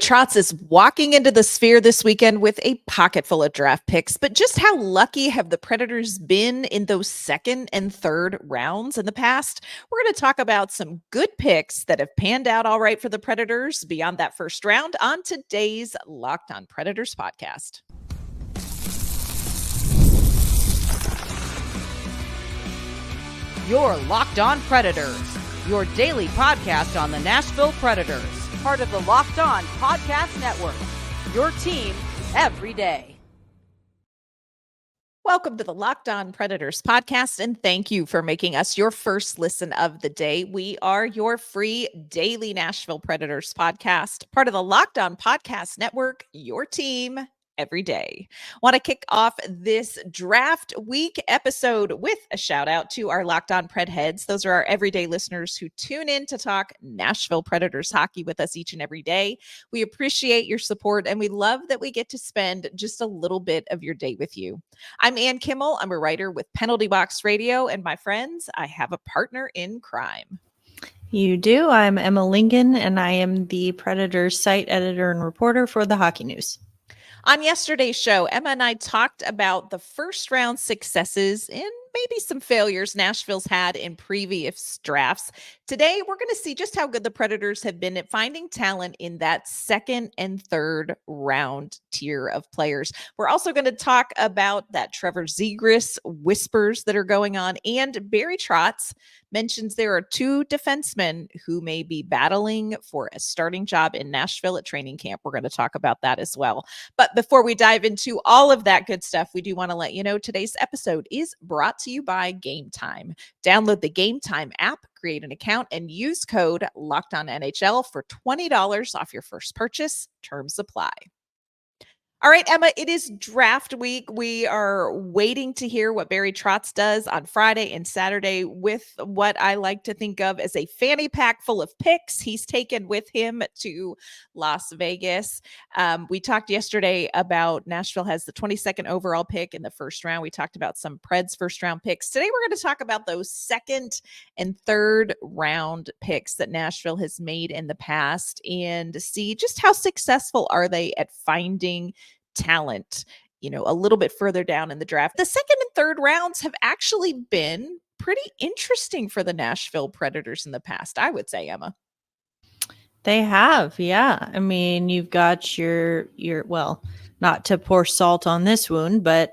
Trotz is walking into the Sphere this weekend with a pocket full of draft picks, but just how lucky have the Predators been in those second and third rounds in the past? We're going to talk about some good picks that have panned out all right for the Predators beyond that first round on today's Locked On Predators podcast. You're Locked On Predators, your daily podcast on the Nashville Predators, part of the Locked On Podcast Network, your team every day. Welcome to the Locked On Predators podcast, and thank you for making us your first listen of the day. We are your free daily Nashville Predators podcast, part of the Locked On Podcast Network, your team every day. Want to kick off this draft week episode with a shout out to our Locked On Pred heads. Those are our everyday listeners who tune in to talk Nashville Predators hockey with us each and every day. We appreciate your support, and we love that we get to spend just a little bit of your day with you. I'm Ann Kimmel. I'm a writer with Penalty Box Radio, and my friends, I have a partner in crime. You do. I'm Emma Lincoln, and I am the Predators site editor and reporter for the Hockey News. On yesterday's show, Emma and I talked about the first round successes and maybe some failures Nashville's had in previous drafts. Today, we're going to see just how good the Predators have been at finding talent in that second and third round tier of players. We're also going to talk about that Trevor Zegras whispers that are going on, and Barry Trotz mentions there are two defensemen who may be battling for a starting job in Nashville at training camp. We're going to talk about that as well. But before we dive into all of that good stuff, we do want to let you know today's episode is brought to you by Game Time. Download the Game Time app, create an account, and use code LOCKEDONNHL for $20 off your first purchase. Terms apply. All right, Emma, it is draft week. We are waiting to hear what Barry Trotz does on Friday and Saturday with what I like to think of as a fanny pack full of picks he's taken with him to Las Vegas. We talked yesterday about Nashville has the 22nd overall pick in the first round. We talked about some Preds first round picks. Today, we're going to talk about those second and third round picks that Nashville has made in the past and see just how successful are they at finding talent, a little bit further down in the draft. The second and third rounds have actually been pretty interesting for the Nashville Predators in the past, I would say, Emma. They have, yeah. I mean, you've got your well, not to pour salt on this wound, but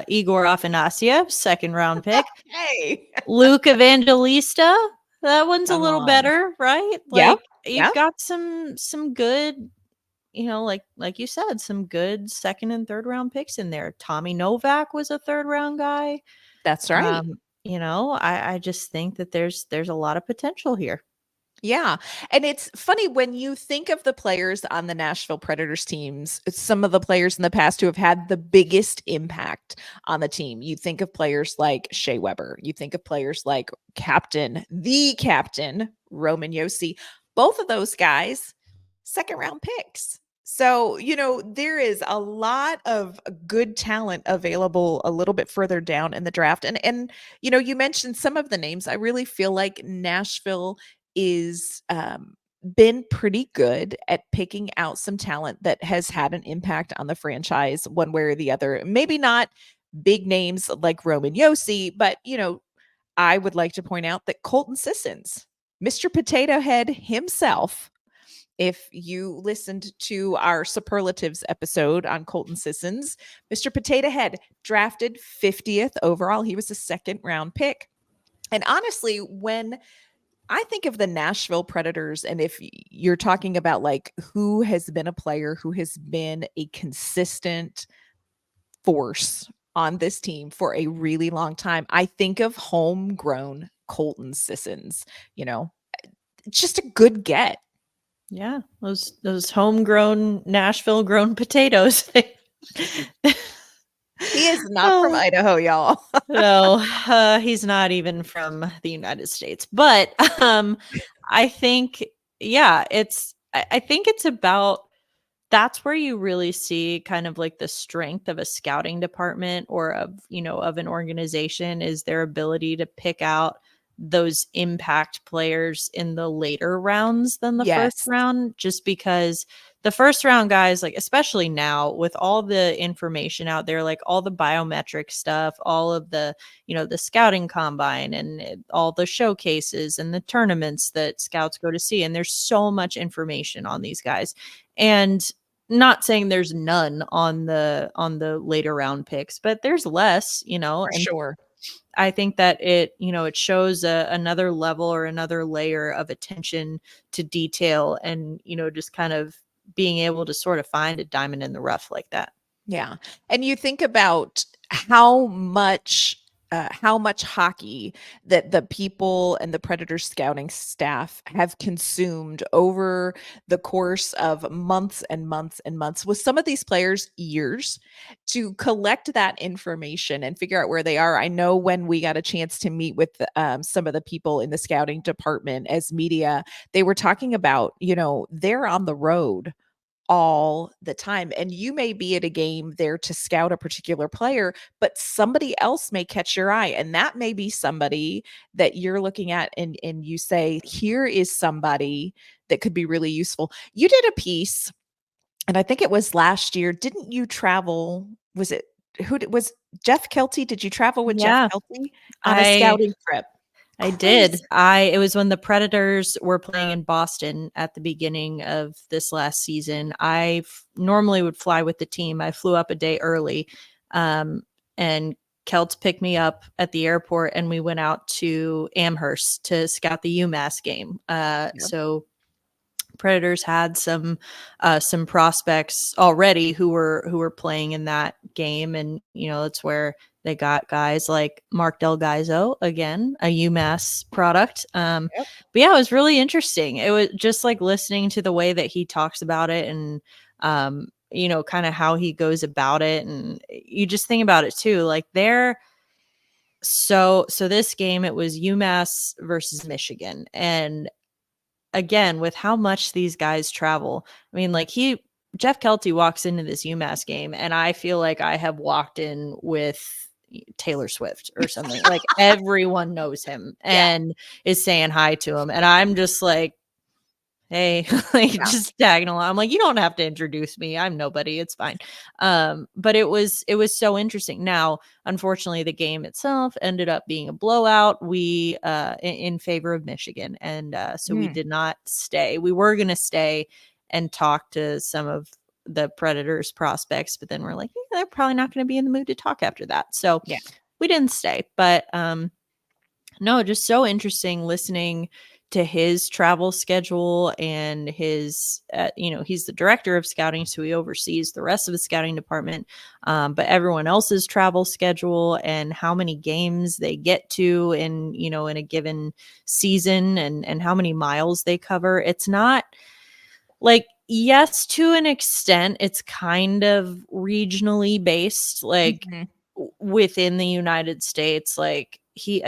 Igor Afanasyev, second round pick. Hey, Luke Evangelista, that one's a little better, right? Like you've got some good, like you said, some good second and third round picks in there. Tommy Novak was a third round guy. That's right. I just think that there's a lot of potential here. Yeah. And it's funny when you think of the players on the Nashville Predators teams, some of the players in the past who have had the biggest impact on the team. You think of players like Shea Weber. You think of players like the captain, Roman Josi. Both of those guys, second round picks. So, there is a lot of good talent available a little bit further down in the draft. And you mentioned some of the names. I really feel like Nashville is been pretty good at picking out some talent that has had an impact on the franchise one way or the other. Maybe not big names like Roman Josi, but, I would like to point out that Colton Sissons, Mr. Potato Head himself, if you listened to our superlatives episode on Colton Sissons, Mr. Potato Head drafted 50th overall. He was a second round pick. And honestly, when I think of the Nashville Predators, and if you're talking about like who has been a player who has been a consistent force on this team for a really long time, I think of homegrown Colton Sissons. Just a good get. Yeah, those homegrown Nashville grown potatoes. He is not from Idaho, y'all. No, he's not even from the United States. But I think, I think it's about, that's where you really see kind of like the strength of a scouting department or of an organization, is their ability to pick out those impact players in the later rounds than the first round, just because the first round guys, like especially now with all the information out there, like all the biometric stuff, all of the, the scouting combine and all the showcases and the tournaments that scouts go to see. And there's so much information on these guys. And not saying there's none on the later round picks, but there's less, For and sure. I think that it shows another level or another layer of attention to detail and, just kind of being able to sort of find a diamond in the rough like that. Yeah. And you think about how much hockey that the people and the Predators scouting staff have consumed over the course of months and months and months, with some of these players years, to collect that information and figure out where they are. I know when we got a chance to meet with some of the people in the scouting department as media, they were talking about, they're on the road all the time. And you may be at a game there to scout a particular player, but somebody else may catch your eye. And that may be somebody that you're looking at and you say, here is somebody that could be really useful. You did a piece, and I think it was last year. Didn't you travel? Was it was Jeff Kelty? Did you travel with Jeff Yeah, Kelty on a scouting trip? I Crazy. did. It was when the Predators were playing in Boston at the beginning of this last season. I normally would fly with the team. I flew up a day early, and Kelts picked me up at the airport, and we went out to Amherst to scout the UMass game. So Predators had some prospects already who were playing in that game, and that's where they got guys like Marc Gaizo, again, a UMass product. But yeah, it was really interesting. It was just like listening to the way that he talks about it and kind of how he goes about it, and you just think about it too, like so this game, it was UMass versus Michigan, and again, with how much these guys travel, I mean, like Jeff Kelty walks into this UMass game, and I feel like I have walked in with Taylor Swift or something. Like everyone knows him and is saying hi to him, and I'm just like, hey, just tagging along. I'm like, you don't have to introduce me. I'm nobody. It's fine. But it was so interesting. Now, unfortunately, the game itself ended up being a blowout. We in favor of Michigan, and so we did not stay. We were going to stay and talk to some of the Predators prospects, but then we're like, they're probably not going to be in the mood to talk after that. So we didn't stay. But no, just so interesting listening to his travel schedule and his, he's the director of scouting, so he oversees the rest of the scouting department, but everyone else's travel schedule and how many games they get to in a given season and how many miles they cover. It's not like, yes, to an extent, it's kind of regionally based, like within the United States. Like he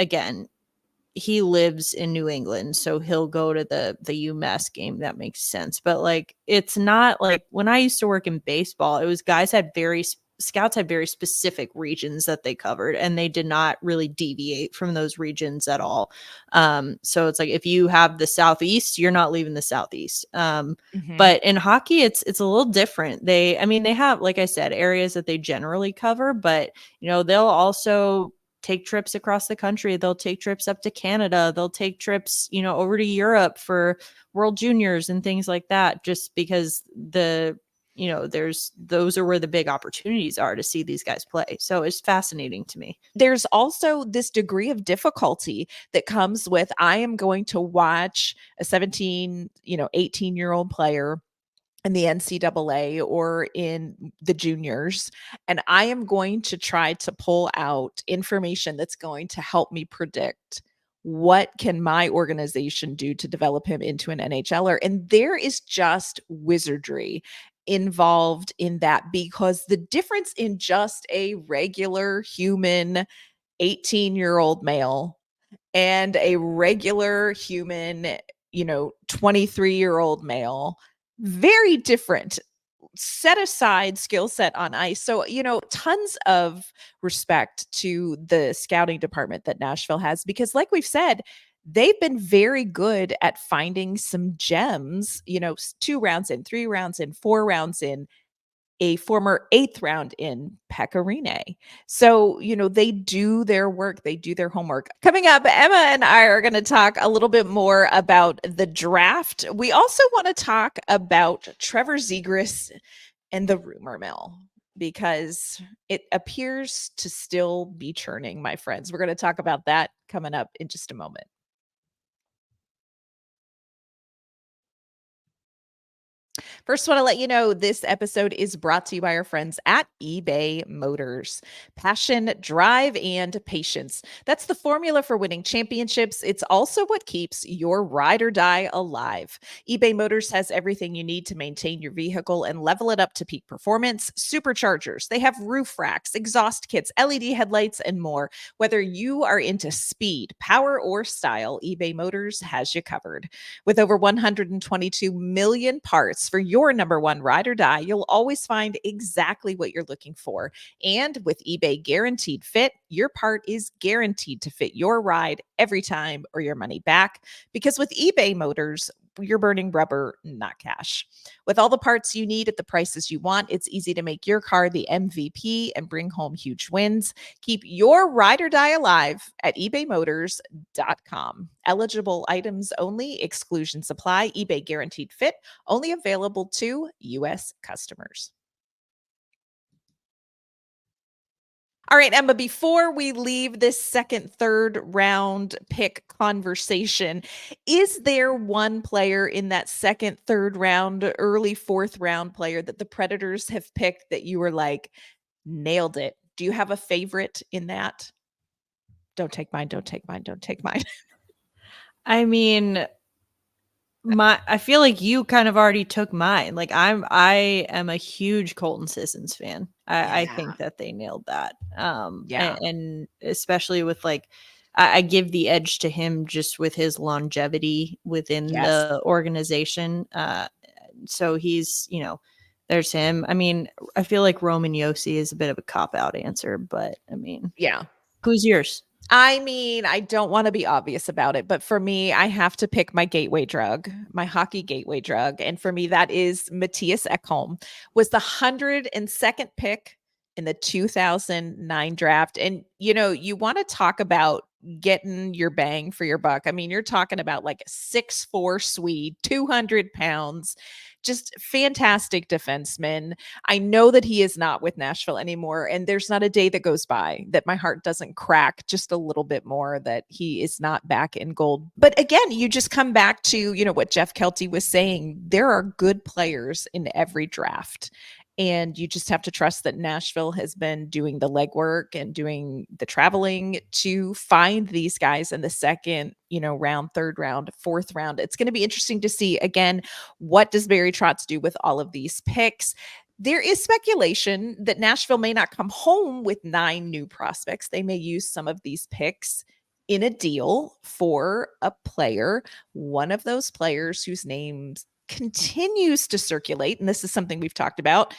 lives in New England, so he'll go to the UMass game. That makes sense. But like, it's not like when I used to work in baseball, it was scouts had very specific regions that they covered, and they did not really deviate from those regions at all. So it's like, if you have the Southeast, you're not leaving the Southeast. But in hockey, it's a little different. They have, like I said, areas that they generally cover, but they'll also take trips across the country. They'll take trips up to Canada. They'll take trips, over to Europe for World Juniors and things like that, just because those are where the big opportunities are to see these guys play. So it's fascinating to me. There's also this degree of difficulty that comes with, I am going to watch a 17, 18-year-old player in the NCAA or in the juniors, and I am going to try to pull out information that's going to help me predict what can my organization do to develop him into an NHLer. And there is just wizardry involved in that, because the difference in just a regular human 18-year-old male and a regular human 23-year-old male, very different set aside skill set on ice. So, tons of respect to the scouting department that Nashville has, because like we've said, they've been very good at finding some gems, 2 rounds in, 3 rounds in, 4 rounds in, a former 8th round in Pecorine. So, they do their work, they do their homework. Coming up, Emma and I are going to talk a little bit more about the draft. We also want to talk about Trevor Zegras and the rumor mill, because it appears to still be churning, my friends. We're going to talk about that coming up in just a moment. First, want to let you know this episode is brought to you by our friends at eBay Motors. Passion, drive, and patience. That's the formula for winning championships. It's also what keeps your ride or die alive. eBay Motors has everything you need to maintain your vehicle and level it up to peak performance. Superchargers, they have roof racks, exhaust kits, LED headlights, and more. Whether you are into speed, power, or style, eBay Motors has you covered. With over 122 million parts for your number one ride or die, you'll always find exactly what you're looking for. And with eBay Guaranteed Fit, your part is guaranteed to fit your ride every time or your money back. Because with eBay Motors, you're burning rubber, not cash. With all the parts you need at the prices you want, it's easy to make your car the MVP and bring home huge wins. Keep your ride or die alive at ebaymotors.com. Eligible items only, exclusions apply, eBay Guaranteed Fit, only available to U.S. customers. All right, Emma, before we leave this second, third round pick conversation, is there one player in that second, third round, early fourth round player that the Predators have picked that you were like, nailed it? Do you have a favorite in that? Don't take mine. Don't take mine. Don't take mine. I mean, I feel like you kind of already took mine. Like I am a huge Colton Sissons fan. I think that they nailed that. Yeah. And especially with like, I give the edge to him just with his longevity within Yes. the organization. So he's, there's him. I mean, I feel like Roman Yossi is a bit of a cop-out answer, but I mean, Yeah. who's yours? I mean, I don't want to be obvious about it, but for me, I have to pick my gateway drug, my hockey gateway drug. And for me, that is Matthias Ekholm. Was the 102nd pick in the 2009 draft. And, you want to talk about getting your bang for your buck. I mean, you're talking about like a 6'4" Swede, 200 pounds, just fantastic defenseman. I know that he is not with Nashville anymore, and there's not a day that goes by that my heart doesn't crack just a little bit more that he is not back in gold. But again, you just come back to, what Jeff Kelty was saying. There are good players in every draft. And you just have to trust that Nashville has been doing the legwork and doing the traveling to find these guys in the second, round, third round, fourth round. It's going to be interesting to see, again, what does Barry Trotz do with all of these picks? There is speculation that Nashville may not come home with 9 new prospects. They may use some of these picks in a deal for a player. One of those players whose names continues to circulate, and this is something we've talked about,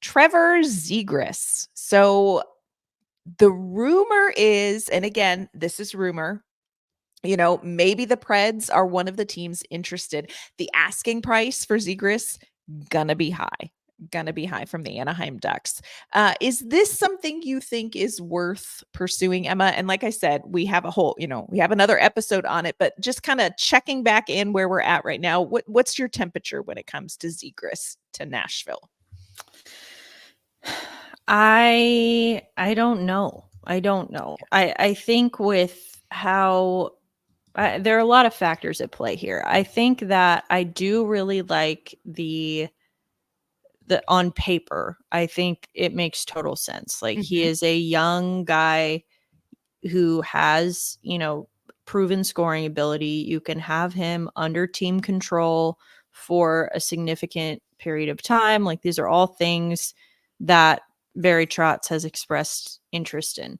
Trevor Zegras. So the rumor is, and again, this is rumor, maybe the Preds are one of the teams interested. The asking price for Zegras gonna be high from the Anaheim Ducks. Is this something you think is worth pursuing, Emma? And like I said, we have we have another episode on it, but just kind of checking back in where we're at right now. What's your temperature when it comes to Zegras to Nashville? I don't know. I think with how there are a lot of factors at play here. I think that I do really like the on paper. I think it makes total sense. Like he is a young guy who has, proven scoring ability. You can have him under team control for a significant period of time. Like these are all things that Barry Trotz has expressed interest in.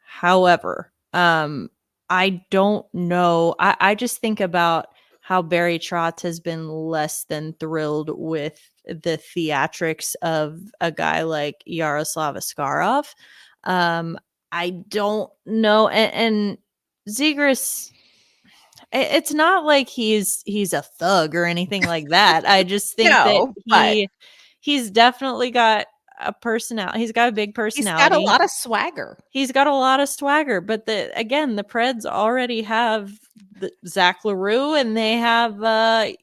However, I don't know. I just think about how Barry Trotz has been less than thrilled with the theatrics of a guy like Yaroslav Askarov. I don't know. And Zegras, It's not like he's a thug or anything like that. I just think that No, but he's definitely got a personality. He's got a big he's got a personality. lot of swagger. He's got a lot of swagger, but the Preds already have Zach LaRue and they have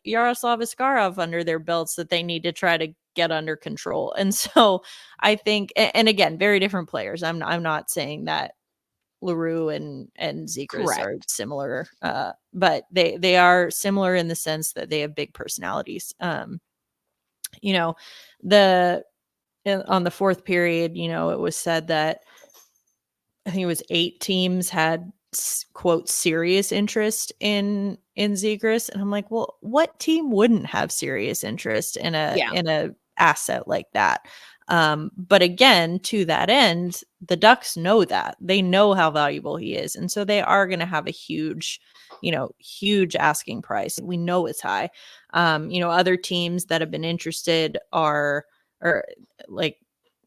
Yaroslav Askarov under their belts that they need to try to get under control. And so I think, and again, very different players. I'm not saying that LaRue and Zegras are Correct. similar, but they are similar in the sense that they have big personalities. You know, on the fourth period, you know, it was said that I think it was 8 teams had quote serious interest in Zegras, and I'm like, well, what team wouldn't have serious interest in a asset like that? But again, to that end, the Ducks know that. They know how valuable he is, and so they are going to have a huge asking price. We know it's high. Other teams that have been interested are, or like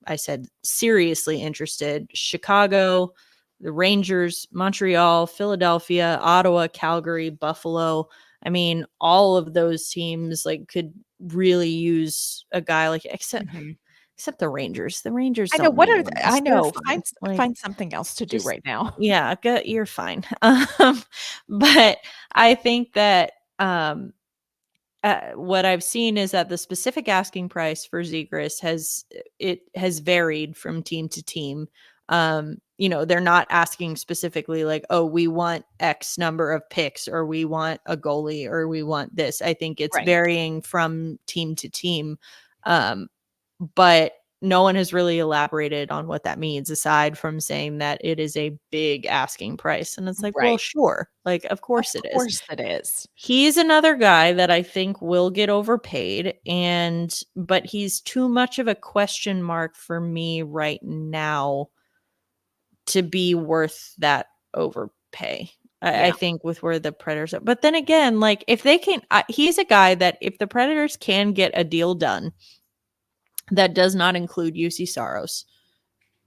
I said, seriously interested: Chicago, the Rangers, Montreal, Philadelphia, Ottawa, Calgary, Buffalo. I mean, all of those teams like could really use a guy like, except the Rangers. The Rangers I know. don't What need are one. I They're know. fine. Like, Find something else to do just right now. yeah, you're fine. But I think that what I've seen is that the specific asking price for Zegras has varied from team to team. They're not asking specifically like, oh, we want X number of picks, or we want a goalie, or we want this. I think it's Right. varying from team to team. But no one has really elaborated on what that means, aside from saying that it is a big asking price. And it's like, well, Right. sure. Like, of course it is. Of course it is. He's another guy that I think will get overpaid, but he's too much of a question mark for me right now to be worth that overpay. I think with where the Predators are. But then again, like if they can, he's a guy that if the Predators can get a deal done that does not include UC Saros,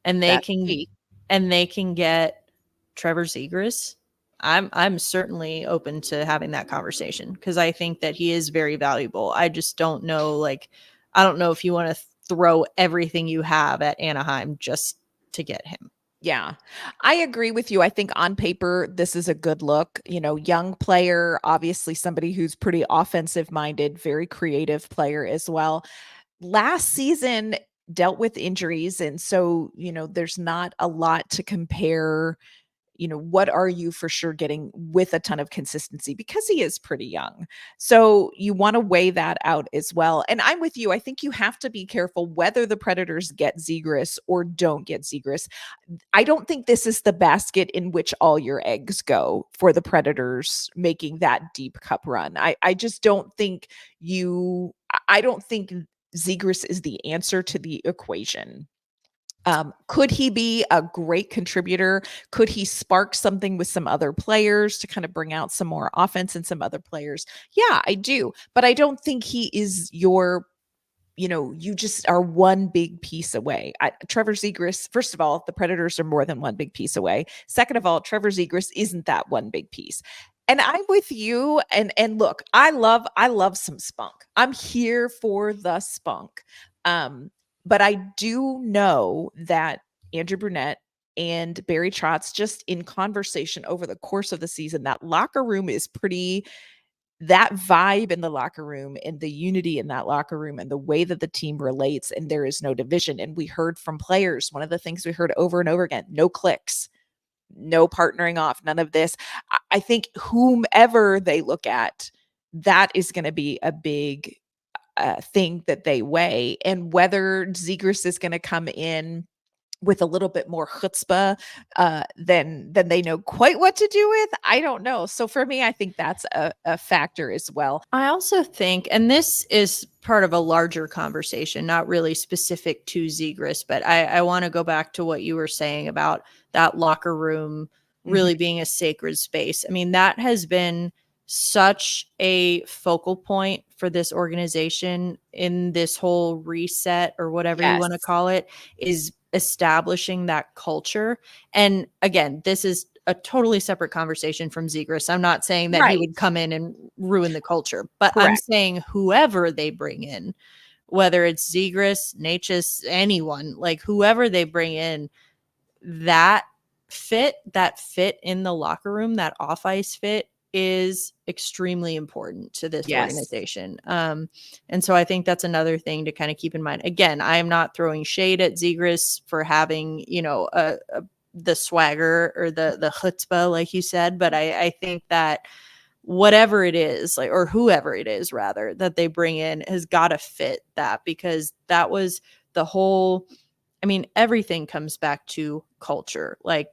and they can get Trevor Zegras, I'm certainly open to having that conversation, because I think that he is very valuable. I just don't know, like, I don't know if you want to throw everything you have at Anaheim just to get him. Yeah, I agree with you. I think on paper, this is a good look. Young player, obviously somebody who's pretty offensive minded, very creative player as well. Last season dealt with injuries. And so, there's not a lot to compare. What are you for sure getting with a ton of consistency, because he is pretty young. So you want to weigh that out as well. And I'm with you. I think you have to be careful whether the Predators get Zegras or don't get Zegras. I don't think this is the basket in which all your eggs go for the Predators making that deep cup run. I just don't think I don't think Zegras is the answer to the equation. Could he be a great contributor? Could he spark something with some other players to kind of bring out some more offense in some other players? Yeah, I do. But I don't think he is you just are one big piece away. Trevor Zegras, first of all, the Predators are more than one big piece away. Second of all, Trevor Zegras isn't that one big piece. And I'm with you. And look, I love some spunk. I'm here for the spunk. But I do know that Andrew Brunette and Barry Trotz, just in conversation over the course of the season, that locker room is that vibe in the locker room and the unity in that locker room and the way that the team relates, and there is no division. And we heard from players, one of the things we heard over and over again, no clicks, no partnering off, none of this. I think whomever they look at, that is going to be a big thing that they weigh. And whether Zegras is going to come in with a little bit more chutzpah than they know quite what to do with, I don't know. So for me, I think that's a factor as well. I also think, and this is part of a larger conversation, not really specific to Zegras, but I want to go back to what you were saying about that locker room really being a sacred space. I mean, that has been such a focal point for this organization in this whole reset, or whatever you want to call it, is establishing that culture. And again, this is a totally separate conversation from Zegras. I'm not saying that he would come in and ruin the culture, but I'm saying whoever they bring in, whether it's Zegras, Natchez, anyone, like whoever they bring in, that fit in the locker room, that off ice fit is extremely important to this organization. And so I think that's another thing to kind of keep in mind. Again, I am not throwing shade at Zegras for having, the swagger or the chutzpah, like you said, but I think that whatever it is, like, or whoever it is rather, that they bring in has got to fit that, because that was the whole, I mean, everything comes back to culture. Like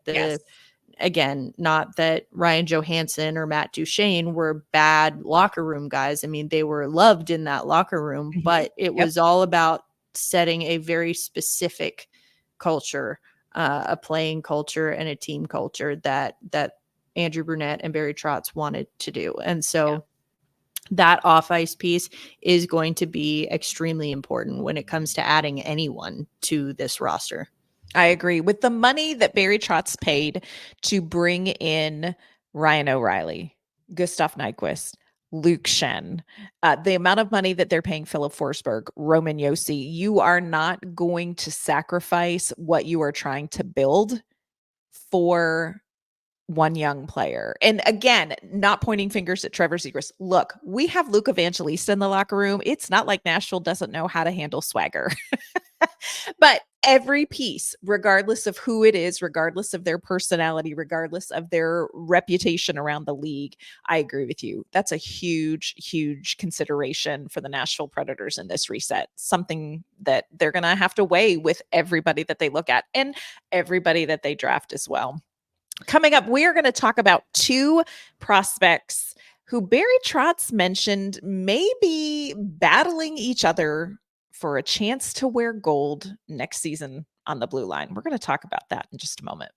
again, not that Ryan Johansson or Matt Duchene were bad locker room guys. I mean, they were loved in that locker room, but it was all about setting a very specific culture, a playing culture and a team culture that Andrew Brunette and Barry Trotz wanted to do. And so that off ice piece is going to be extremely important when it comes to adding anyone to this roster. I agree. With the money that Barry Trotz paid to bring in Ryan O'Reilly, Gustav Nyquist, Luke Shen, the amount of money that they're paying Philip Forsberg, Roman Josi, you are not going to sacrifice what you are trying to build for one young player. And again, not pointing fingers at Trevor Zegras. Look, we have Luke Evangelista in the locker room. It's not like Nashville doesn't know how to handle swagger. But every piece, regardless of who it is, regardless of their personality, regardless of their reputation around the league, I agree with you. That's a huge, huge consideration for the Nashville Predators in this reset. Something that they're going to have to weigh with everybody that they look at and everybody that they draft as well. Coming up, we are going to talk about two prospects who Barry Trotz mentioned may be battling each other for a chance to wear gold next season on the blue line. We're going to talk about that in just a moment.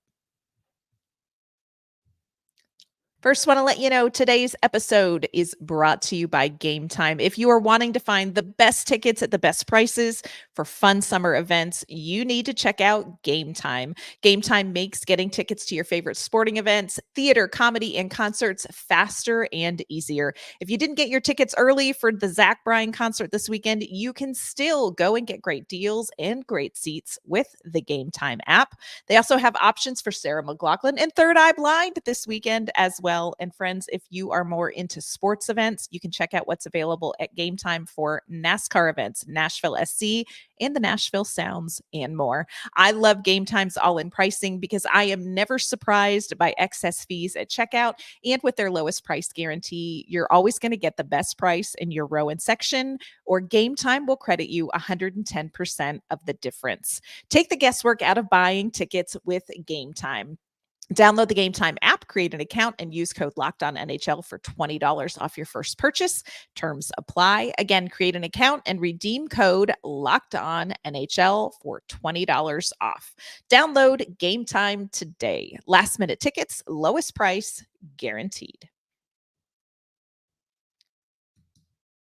First, want to let you know today's episode is brought to you by Game Time. If you are wanting to find the best tickets at the best prices for fun summer events, you need to check out Game Time. Game Time makes getting tickets to your favorite sporting events, theater, comedy, and concerts faster and easier. If you didn't get your tickets early for the Zach Bryan concert this weekend, you can still go and get great deals and great seats with the Game Time app. They also have options for Sarah McLachlan and Third Eye Blind this weekend as well. And friends, if you are more into sports events, you can check out what's available at Game Time for NASCAR events, Nashville SC, and the Nashville Sounds, and more. I love Game Time's all-in pricing because I am never surprised by excess fees at checkout. And with their lowest price guarantee, you're always going to get the best price in your row and section, or Game Time will credit you 110% of the difference. Take the guesswork out of buying tickets with Game Time. Download the Game Time app, create an account, and use code LOCKEDONNHL for $20 off your first purchase. Terms apply. Again, create an account and redeem code LOCKEDONNHL for $20 off. Download Game Time today. Last minute tickets, lowest price guaranteed.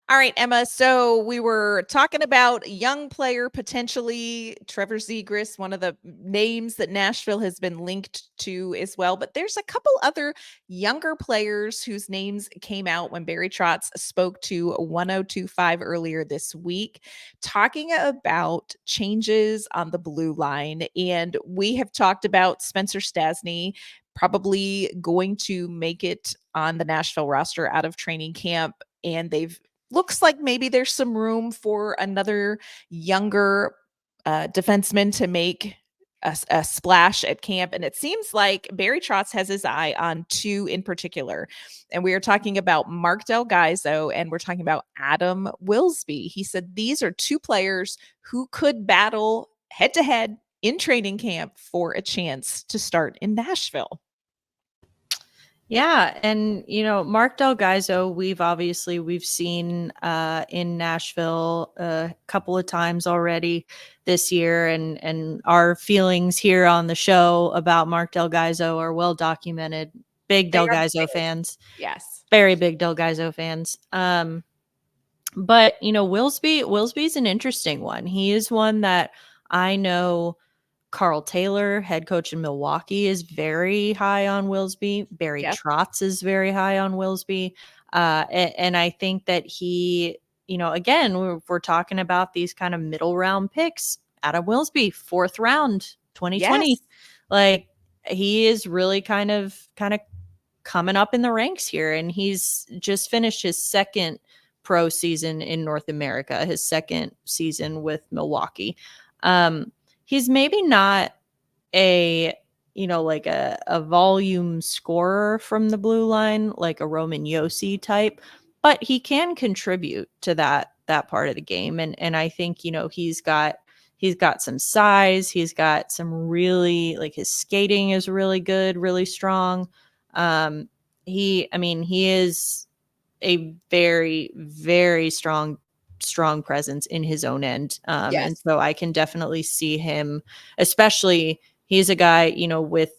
All right, Emma. So we were talking about young player, potentially Trevor Zegras, one of the names that Nashville has been linked to as well. But there's a couple other younger players whose names came out when Barry Trotz spoke to 1025 earlier this week, talking about changes on the blue line. And we have talked about Spencer Stastny probably going to make it on the Nashville roster out of training camp. And looks like maybe there's some room for another younger defenseman to make a splash at camp. And it seems like Barry Trotz has his eye on two in particular. And we are talking about Marc Gaizo and we're talking about Adam Wilsby. He said these are two players who could battle head to head in training camp for a chance to start in Nashville. Yeah. And, Marc Gaizo, we've seen in Nashville a couple of times already this year. And our feelings here on the show about Marc Gaizo are well documented. Big Gaizo fans. Yes. Very big Gaizo fans. But, Wilsby's an interesting one. He is one that I know Carl Taylor, head coach in Milwaukee, is very high on Wilsby. Barry Yep. Trotz is very high on Wilsby. And I think that he, again, we're talking about these kind of middle round picks. Adam Wilsby, 4th round, 2020. Yes. Like, he is really kind of coming up in the ranks here. And he's just finished his 2nd pro season in North America, his 2nd season with Milwaukee. He's maybe not a volume scorer from the blue line, like a Roman Josi type, but he can contribute to that part of the game. And I think, he's got some size. He's got some really, like, his skating is really good, really strong. He is a very, very strong presence in his own end. Yes. And so I can definitely see him, especially he's a guy, with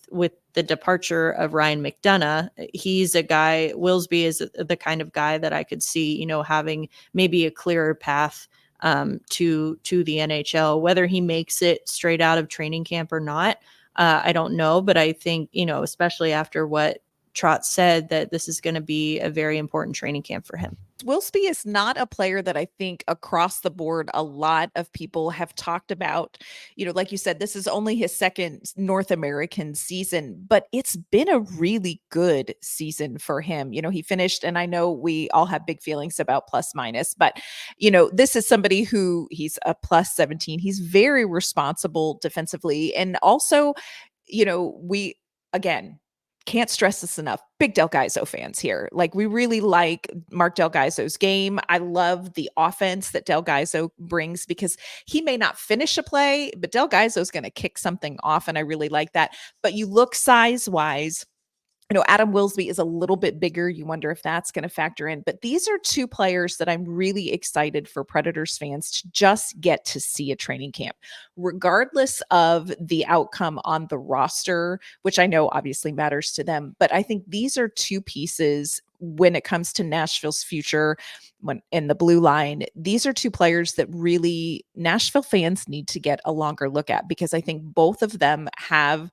the departure of Ryan McDonough, he's a guy, Wilsby is the kind of guy that I could see, having maybe a clearer path to the NHL. Whether he makes it straight out of training camp or not, I don't know. But I think, especially after what Trotz said, that this is going to be a very important training camp for him. Wilsby is not a player that I think across the board a lot of people have talked about. Like you said, this is only his 2nd North American season, but it's been a really good season for him. He finished, and I know we all have big feelings about plus minus, but this is somebody who he's a plus 17. He's very responsible defensively. And also, we, again, can't stress this enough. Big Del Gaizo fans here. Like, we really like Marc Del Gaizo's game. I love the offense that Del Gaizo brings, because he may not finish a play, but Del Gaizo is going to kick something off. And I really like that. But you look size wise, Adam Wilsby is a little bit bigger. You wonder if that's going to factor in. But these are 2 players that I'm really excited for Predators fans to just get to see at training camp, regardless of the outcome on the roster, which I know obviously matters to them. But I think these are 2 pieces when it comes to Nashville's future when in the blue line. These are 2 players that really Nashville fans need to get a longer look at, because I think both of them have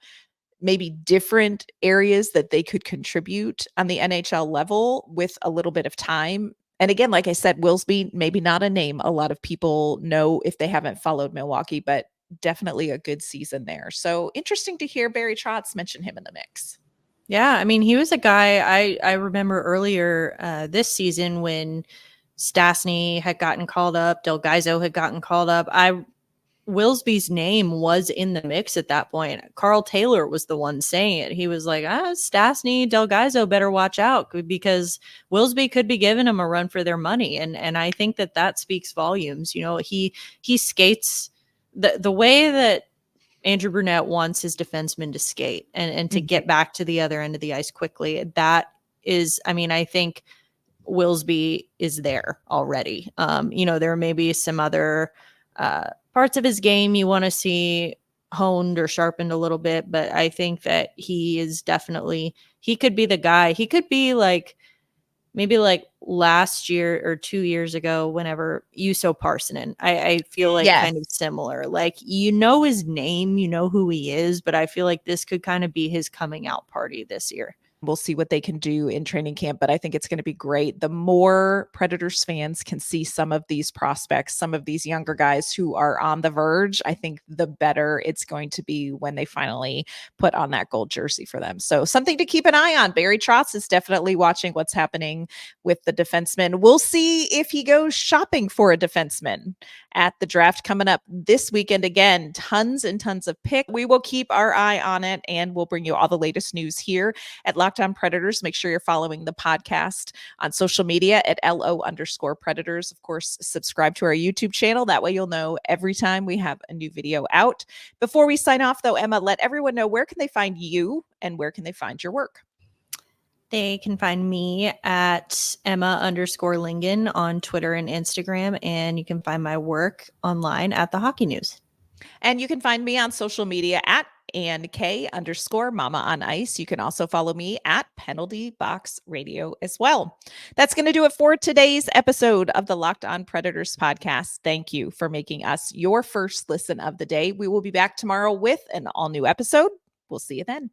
maybe different areas that they could contribute on the NHL level with a little bit of time. And again, like I said, Wilsby, maybe not a name a lot of people know if they haven't followed Milwaukee, but definitely a good season there. So interesting to hear Barry Trotz mention him in the mix. Yeah, he was a guy I remember earlier this season when Stastny had gotten called up, Del Gaizo had gotten called up. Wilsby's name was in the mix at that point. Carl Taylor was the one saying it. He was like, Stastny, Del Gaizo better watch out, because Wilsby could be giving him a run for their money. And I think that speaks volumes. He skates the way that Andrew Brunette wants his defenseman to skate and to get back to the other end of the ice quickly. That is, I think Wilsby is there already. There may be some other parts of his game you want to see honed or sharpened a little bit, but I think that he is definitely, he could be the guy. He could be like, maybe like last year or 2 years ago, whenever Juuso Parssinen, I feel like kind of similar. Like, his name, who he is, but I feel like this could kind of be his coming out party this year. We'll see what they can do in training camp, but I think it's going to be great. The more Predators fans can see some of these prospects, some of these younger guys who are on the verge, I think the better it's going to be when they finally put on that gold jersey for them. So something to keep an eye on. Barry Trotz is definitely watching what's happening with the defenseman. We'll see if he goes shopping for a defenseman at the draft coming up this weekend. Again, tons and tons of picks. We will keep our eye on it, and we'll bring you all the latest news here at Locked On Predators. Make sure you're following the podcast on social media at LO_Predators. Of course, subscribe to our YouTube channel. That way you'll know every time we have a new video out. Before we sign off, though, Emma, let everyone know, where can they find you and where can they find your work? They can find me at Emma_Lingen on Twitter and Instagram, and you can find my work online at The Hockey News. And you can find me on social media at and K_Mama on Ice. You can also follow me at Penalty Box Radio as well. That's going to do it for today's episode of the Locked On Predators podcast. Thank you for making us your first listen of the day. We will be back tomorrow with an all new episode. We'll see you then.